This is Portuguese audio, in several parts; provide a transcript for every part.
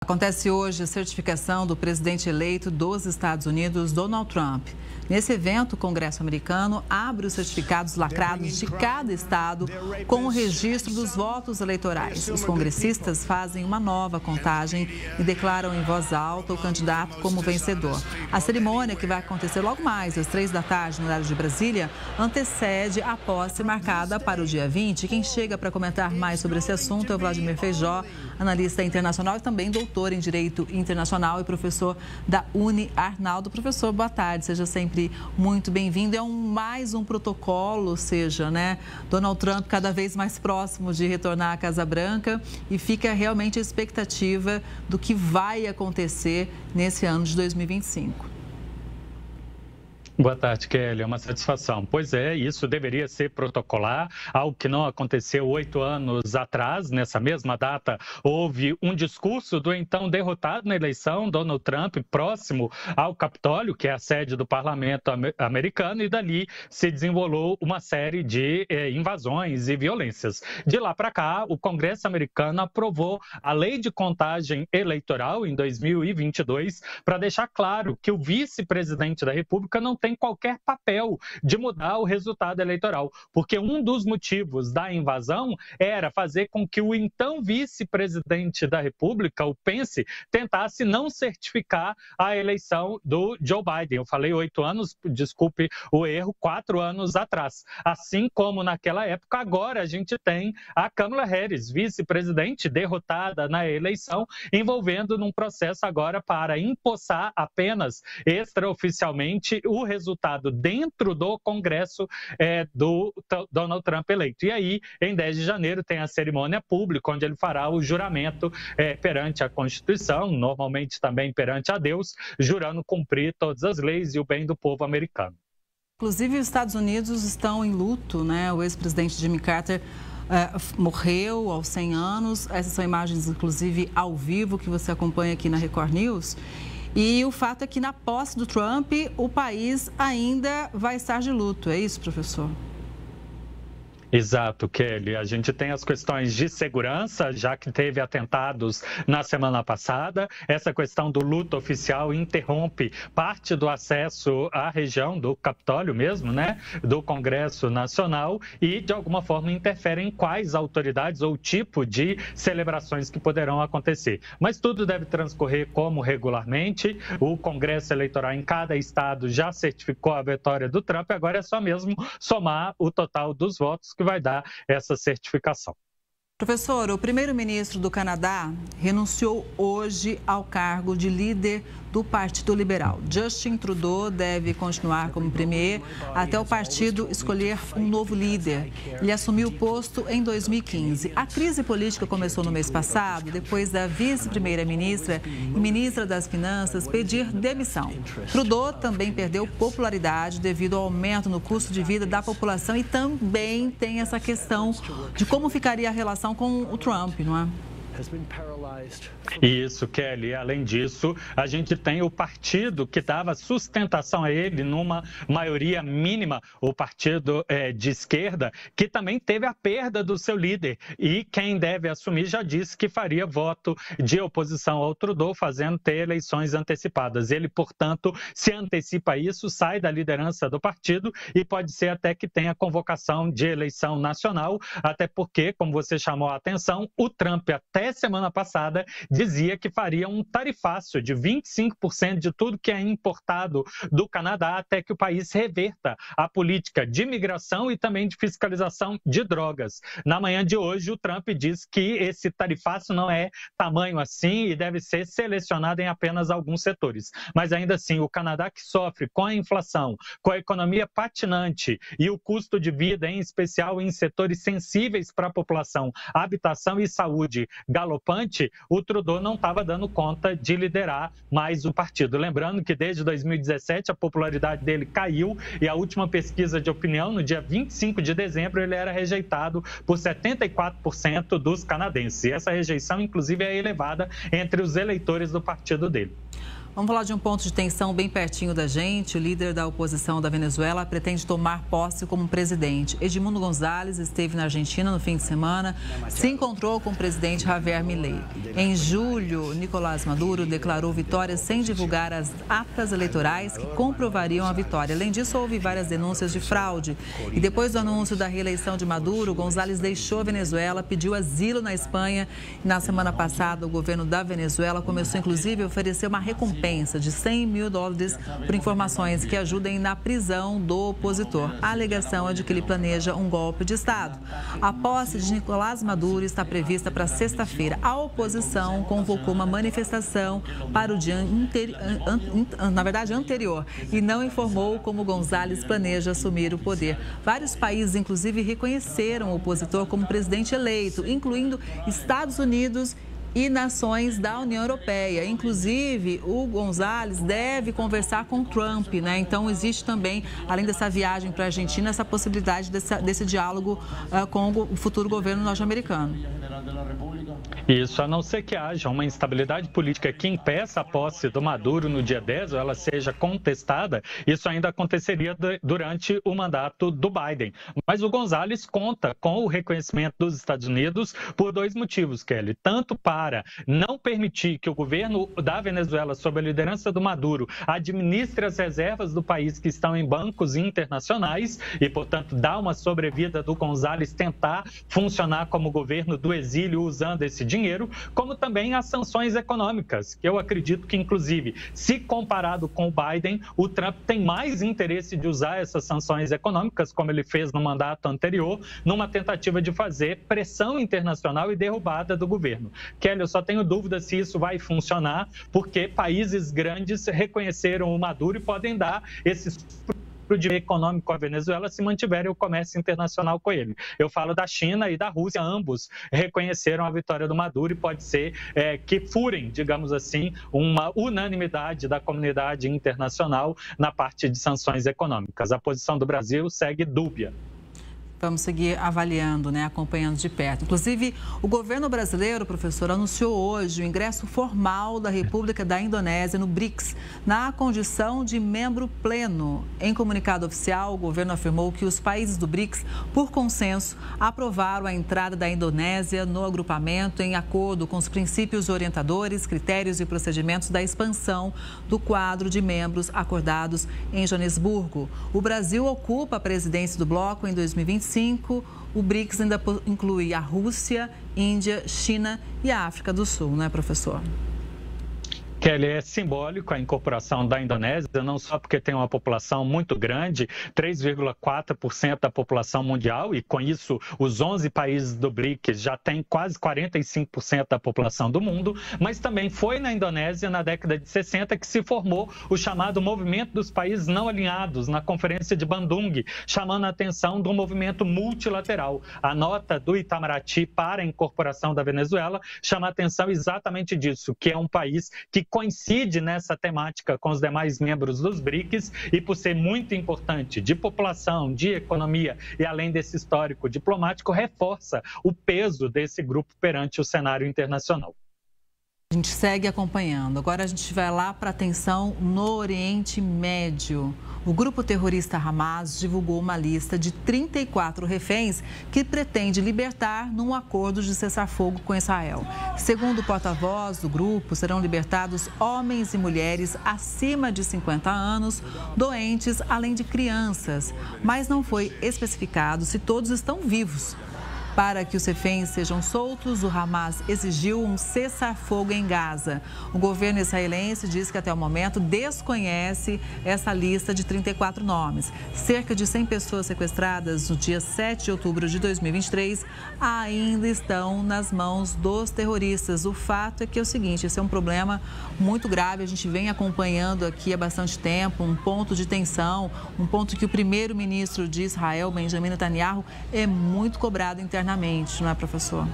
Acontece hoje a certificação do presidente eleito dos Estados Unidos, Donald Trump. Nesse evento, o Congresso americano abre os certificados lacrados de cada estado com o registro dos votos eleitorais. Os congressistas fazem uma nova contagem e declaram em voz alta o candidato como vencedor. A cerimônia, que vai acontecer logo mais às 3 da tarde, no horário de Brasília, antecede a posse marcada para o dia 20. Quem chega para comentar mais sobre esse assunto é o Vladimir Feijó, analista internacional e também doutor em Direito Internacional e professor da Uni Arnaldo. Professor, boa tarde, seja sempre muito bem-vindo. É mais um protocolo, ou seja, né, Donald Trump cada vez mais próximo de retornar à Casa Branca e fica realmente a expectativa do que vai acontecer nesse ano de 2025. Boa tarde, Kelly. É uma satisfação. Pois é, isso deveria ser protocolar, algo que não aconteceu 8 anos atrás. Nessa mesma data, houve um discurso do então derrotado na eleição, Donald Trump, próximo ao Capitólio, que é a sede do parlamento americano, e dali se desenrolou uma série de invasões e violências. De lá para cá, o Congresso americano aprovou a lei de contagem eleitoral em 2022 para deixar claro que o vice-presidente da República não tem qualquer papel de mudar o resultado eleitoral, porque um dos motivos da invasão era fazer com que o então vice-presidente da República, o Pence, tentasse não certificar a eleição do Joe Biden. Eu falei 8 anos, desculpe o erro, 4 anos atrás. Assim como naquela época, agora a gente tem a Kamala Harris, vice-presidente, derrotada na eleição, envolvendo num processo agora para empossar apenas extraoficialmente o resultado dentro do Congresso do Donald Trump eleito. E aí, em 10 de janeiro, tem a cerimônia pública, onde ele fará o juramento perante a Constituição, normalmente também perante a Deus, jurando cumprir todas as leis e o bem do povo americano. Inclusive, os Estados Unidos estão em luto, né? O ex-presidente Jimmy Carter morreu aos 100 anos. Essas são imagens, inclusive, ao vivo, que você acompanha aqui na Record News. E o fato é que, na posse do Trump, o país ainda vai estar de luto. É isso, professor? Exato, Kelly. A gente tem as questões de segurança, já que teve atentados na semana passada. Essa questão do luto oficial interrompe parte do acesso à região do Capitólio mesmo, né? Do Congresso Nacional e, de alguma forma, interfere em quais autoridades ou tipo de celebrações que poderão acontecer. Mas tudo deve transcorrer como regularmente. O Congresso Eleitoral em cada estado já certificou a vitória do Trump. Agora é só mesmo somar o total dos votos que vai dar essa certificação. Professor, o primeiro-ministro do Canadá renunciou hoje ao cargo de líder do Partido Liberal. Justin Trudeau deve continuar como premier até o partido escolher um novo líder. Ele assumiu o posto em 2015. A crise política começou no mês passado, depois da vice-primeira-ministra e ministra das Finanças pedir demissão. Trudeau também perdeu popularidade devido ao aumento no custo de vida da população e também tem essa questão de como ficaria a relação com o Trump, não é? Isso, Kelly. Além disso, a gente tem o partido que dava sustentação a ele numa maioria mínima, o partido de esquerda, que também teve a perda do seu líder. E quem deve assumir já disse que faria voto de oposição ao Trudeau, fazendo ter eleições antecipadas. Ele, portanto, se antecipa a isso, sai da liderança do partido e pode ser até que tenha convocação de eleição nacional, até porque, como você chamou a atenção, o Trump até semana passada dizia que faria um tarifaço de 25% de tudo que é importado do Canadá até que o país reverta a política de imigração e também de fiscalização de drogas. Na manhã de hoje, o Trump diz que esse tarifaço não é tamanho assim e deve ser selecionado em apenas alguns setores. Mas ainda assim, o Canadá, que sofre com a inflação, com a economia patinante e o custo de vida, em especial em setores sensíveis para a população, habitação e saúde, galopante, o Trudeau não estava dando conta de liderar mais o partido. Lembrando que desde 2017 a popularidade dele caiu e a última pesquisa de opinião, no dia 25 de dezembro, ele era rejeitado por 74% dos canadenses. E essa rejeição, inclusive, é elevada entre os eleitores do partido dele. Vamos falar de um ponto de tensão bem pertinho da gente. O líder da oposição da Venezuela pretende tomar posse como presidente. Edmundo González esteve na Argentina no fim de semana, se encontrou com o presidente Javier Milei. Em julho, Nicolás Maduro declarou vitória sem divulgar as atas eleitorais que comprovariam a vitória. Além disso, houve várias denúncias de fraude. E depois do anúncio da reeleição de Maduro, González deixou a Venezuela, pediu asilo na Espanha. Na semana passada, o governo da Venezuela começou, inclusive, a oferecer uma recompensa de $100 mil por informações que ajudem na prisão do opositor. A alegação é de que ele planeja um golpe de Estado. A posse de Nicolás Maduro está prevista para sexta-feira. A oposição convocou uma manifestação para o dia anterior e não informou como González planeja assumir o poder. Vários países, inclusive, reconheceram o opositor como presidente eleito, incluindo Estados Unidos e nações da União Europeia. Inclusive, o González deve conversar com Trump, né? Então, existe também, além dessa viagem para a Argentina, essa possibilidade desse diálogo com o futuro governo norte-americano. Isso, a não ser que haja uma instabilidade política que impeça a posse do Maduro no dia 10 ou ela seja contestada, isso ainda aconteceria durante o mandato do Biden. Mas o González conta com o reconhecimento dos Estados Unidos por dois motivos, Kelly. Tanto para não permitir que o governo da Venezuela, sob a liderança do Maduro, administre as reservas do país que estão em bancos internacionais e, portanto, dar uma sobrevida do González tentar funcionar como governo do exílio usando esse dinheiro, como também as sanções econômicas, que eu acredito que, inclusive, se comparado com o Biden, o Trump tem mais interesse de usar essas sanções econômicas, como ele fez no mandato anterior, numa tentativa de fazer pressão internacional e derrubada do governo. Kelly, eu só tenho dúvida se isso vai funcionar, porque países grandes reconheceram o Maduro e podem dar esses para o direito econômico à Venezuela se mantiverem o comércio internacional com ele. Eu falo da China e da Rússia, ambos reconheceram a vitória do Maduro e pode ser que furem, digamos assim, uma unanimidade da comunidade internacional na parte de sanções econômicas. A posição do Brasil segue dúbia. Vamos seguir avaliando, né, acompanhando de perto. Inclusive, o governo brasileiro, professor, anunciou hoje o ingresso formal da República da Indonésia no BRICS, na condição de membro pleno. Em comunicado oficial, o governo afirmou que os países do BRICS, por consenso, aprovaram a entrada da Indonésia no agrupamento em acordo com os princípios orientadores, critérios e procedimentos da expansão do quadro de membros acordados em Joanesburgo. O Brasil ocupa a presidência do bloco em 2025. O BRICS ainda inclui a Rússia, Índia, China e a África do Sul, não é, professor? Kelly, é simbólico a incorporação da Indonésia, não só porque tem uma população muito grande, 3,4% da população mundial, e com isso os 11 países do BRICS já têm quase 45% da população do mundo, mas também foi na Indonésia, na década de 60, que se formou o chamado Movimento dos Países Não Alinhados, na Conferência de Bandung, chamando a atenção do movimento multilateral. A nota do Itamaraty para a incorporação da Venezuela chama a atenção exatamente disso, que é um país que coincide nessa temática com os demais membros dos BRICS e, por ser muito importante de população, de economia e além desse histórico diplomático, reforça o peso desse grupo perante o cenário internacional. A gente segue acompanhando. Agora a gente vai lá para a tensão no Oriente Médio. O grupo terrorista Hamas divulgou uma lista de 34 reféns que pretende libertar num acordo de cessar-fogo com Israel. Segundo o porta-voz do grupo, serão libertados homens e mulheres acima de 50 anos, doentes, além de crianças. Mas não foi especificado se todos estão vivos. Para que os reféns sejam soltos, o Hamas exigiu um cessar-fogo em Gaza. O governo israelense diz que até o momento desconhece essa lista de 34 nomes. Cerca de 100 pessoas sequestradas no dia 7 de outubro de 2023 ainda estão nas mãos dos terroristas. O fato é que é o seguinte, esse é um problema muito grave, a gente vem acompanhando aqui há bastante tempo, um ponto de tensão, um ponto que o primeiro-ministro de Israel, Benjamin Netanyahu, é muito cobrado internamente, não é, professor?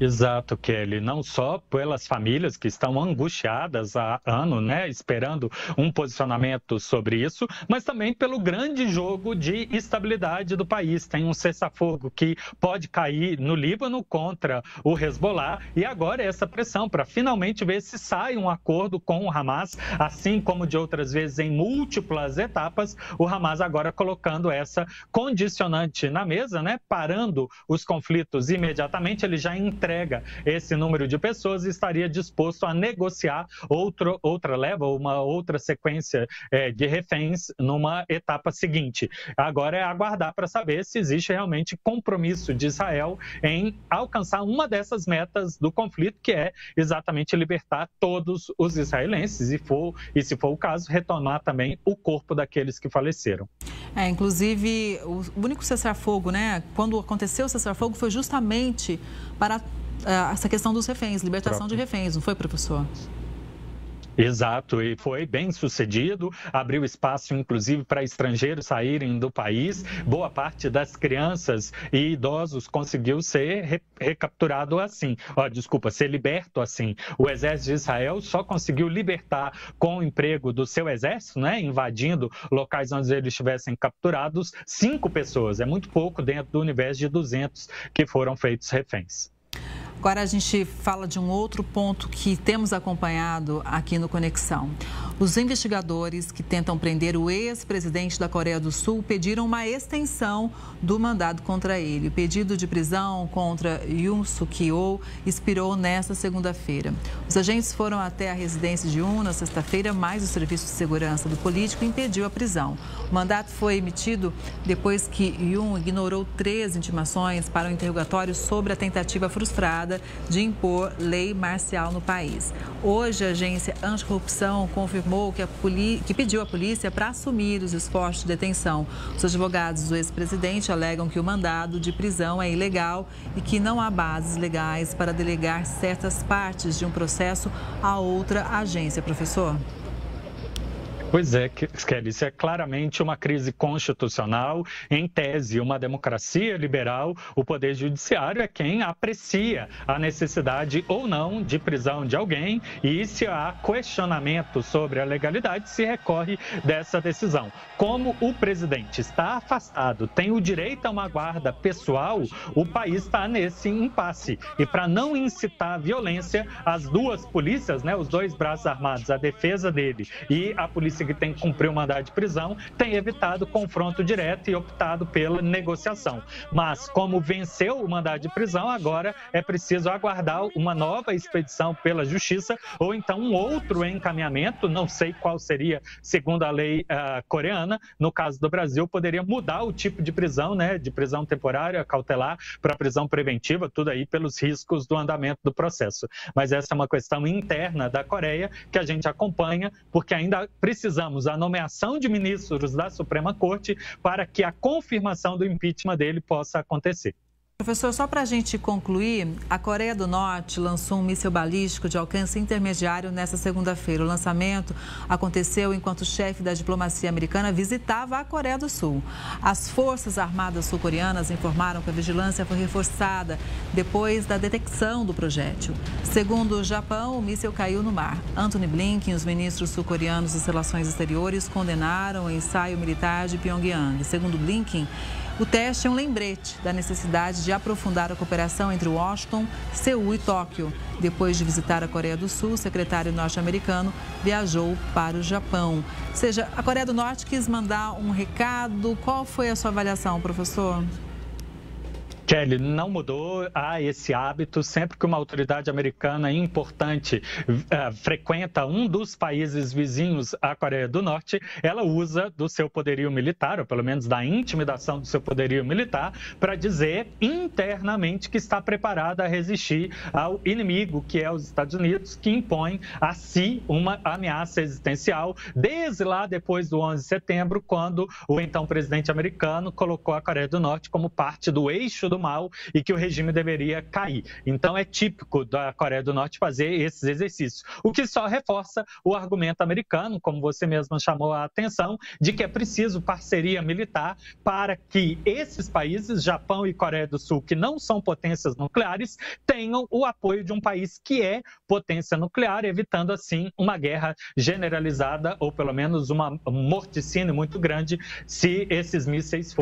Exato, Kelly. Não só pelas famílias que estão angustiadas há ano, né, esperando um posicionamento sobre isso, mas também pelo grande jogo de estabilidade do país. Tem um cessar-fogo que pode cair no Líbano contra o Hezbollah e agora essa pressão para finalmente ver se sai um acordo com o Hamas, assim como de outras vezes em múltiplas etapas, o Hamas agora colocando essa condicionante na mesa, né, parando os conflitos imediatamente. Ele já entrega esse número de pessoas e estaria disposto a negociar outra leva, uma outra sequência de reféns numa etapa seguinte. Agora é aguardar para saber se existe realmente compromisso de Israel em alcançar uma dessas metas do conflito, que é exatamente libertar todos os israelenses e, se for o caso, retomar também o corpo daqueles que faleceram. Inclusive, o único cessar-fogo, né? Quando aconteceu o cessar-fogo foi justamente para essa questão dos reféns, libertação de reféns, não foi, professor? Exato, e foi bem sucedido, abriu espaço inclusive para estrangeiros saírem do país. Boa parte das crianças e idosos conseguiu ser recapturado assim, ser liberto assim. O exército de Israel só conseguiu libertar com o emprego do seu exército, né, invadindo locais onde eles estivessem capturados, 5 pessoas. É muito pouco dentro do universo de 200 que foram feitos reféns. Agora a gente fala de um outro ponto que temos acompanhado aqui no Conexão. Os investigadores que tentam prender o ex-presidente da Coreia do Sul pediram uma extensão do mandado contra ele. O pedido de prisão contra Yoon Suk-yeol expirou nesta segunda-feira. Os agentes foram até a residência de Yoon na sexta-feira, mas o Serviço de Segurança do político impediu a prisão. O mandato foi emitido depois que Yoon ignorou 3 intimações para um interrogatório sobre a tentativa frustrada de impor lei marcial no país. Hoje, a agência anticorrupção confirmou que pediu à polícia para assumir os esforços de detenção. Os advogados do ex-presidente alegam que o mandado de prisão é ilegal e que não há bases legais para delegar certas partes de um processo a outra agência. Professor? Pois é, Kelly, isso é claramente uma crise constitucional. Em tese, uma democracia liberal, o Poder Judiciário é quem aprecia a necessidade ou não de prisão de alguém e, se há questionamento sobre a legalidade, se recorre dessa decisão. Como o presidente está afastado, tem o direito a uma guarda pessoal, o país está nesse impasse. E para não incitar violência, as duas polícias, né, os 2 braços armados, a defesa dele e a polícia que tem que cumprir o mandado de prisão, tem evitado confronto direto e optado pela negociação. Mas, como venceu o mandado de prisão, agora é preciso aguardar uma nova expedição pela Justiça ou então um outro encaminhamento, não sei qual seria, segundo a lei coreana. No caso do Brasil, poderia mudar o tipo de prisão, né, de prisão temporária, cautelar, para prisão preventiva, tudo aí pelos riscos do andamento do processo. Mas essa é uma questão interna da Coreia que a gente acompanha, porque ainda precisamos a nomeação de ministros da Suprema Corte para que a confirmação do impeachment dele possa acontecer. Professor, só para a gente concluir, a Coreia do Norte lançou um míssil balístico de alcance intermediário nesta segunda-feira. O lançamento aconteceu enquanto o chefe da diplomacia americana visitava a Coreia do Sul. As Forças Armadas sul-coreanas informaram que a vigilância foi reforçada depois da detecção do projétil. Segundo o Japão, o míssil caiu no mar. Antony Blinken e os ministros sul-coreanos das Relações Exteriores condenaram o ensaio militar de Pyongyang. Segundo Blinken, o teste é um lembrete da necessidade de aprofundar a cooperação entre Washington, Seul e Tóquio. Depois de visitar a Coreia do Sul, o secretário norte-americano viajou para o Japão. Ou seja, a Coreia do Norte quis mandar um recado. Qual foi a sua avaliação, professor? Kelly, não mudou, há esse hábito, sempre que uma autoridade americana importante frequenta um dos países vizinhos à Coreia do Norte, ela usa do seu poderio militar, ou pelo menos da intimidação do seu poderio militar, para dizer internamente que está preparada a resistir ao inimigo, que é os Estados Unidos, que impõe a si uma ameaça existencial, desde lá depois do 11 de setembro, quando o então presidente americano colocou a Coreia do Norte como parte do eixo do mal e que o regime deveria cair. Então, é típico da Coreia do Norte fazer esses exercícios, o que só reforça o argumento americano, como você mesma chamou a atenção, de que é preciso parceria militar para que esses países, Japão e Coreia do Sul, que não são potências nucleares, tenham o apoio de um país que é potência nuclear, evitando assim uma guerra generalizada ou pelo menos um morticínio muito grande se esses mísseis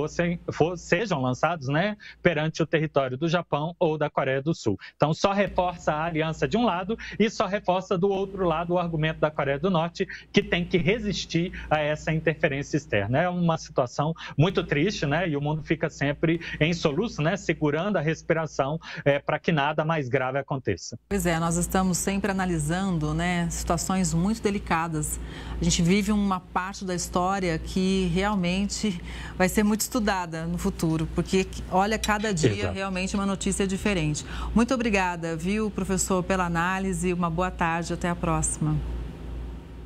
sejam lançados, né, perante o território do Japão ou da Coreia do Sul. Então, só reforça a aliança de um lado e só reforça do outro lado o argumento da Coreia do Norte, que tem que resistir a essa interferência externa. É uma situação muito triste, né, e o mundo fica sempre em soluço, né, segurando a respiração para que nada mais grave aconteça. Pois é, nós estamos sempre analisando, né, situações muito delicadas. A gente vive uma parte da história que realmente vai ser muito estudada no futuro, porque, olha, cada dia Exato. realmente uma notícia diferente. Muito obrigada, viu, professor, pela análise. Uma boa tarde, até a próxima.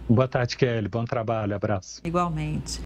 Boa tarde, Kelly. Bom trabalho, abraço. Igualmente.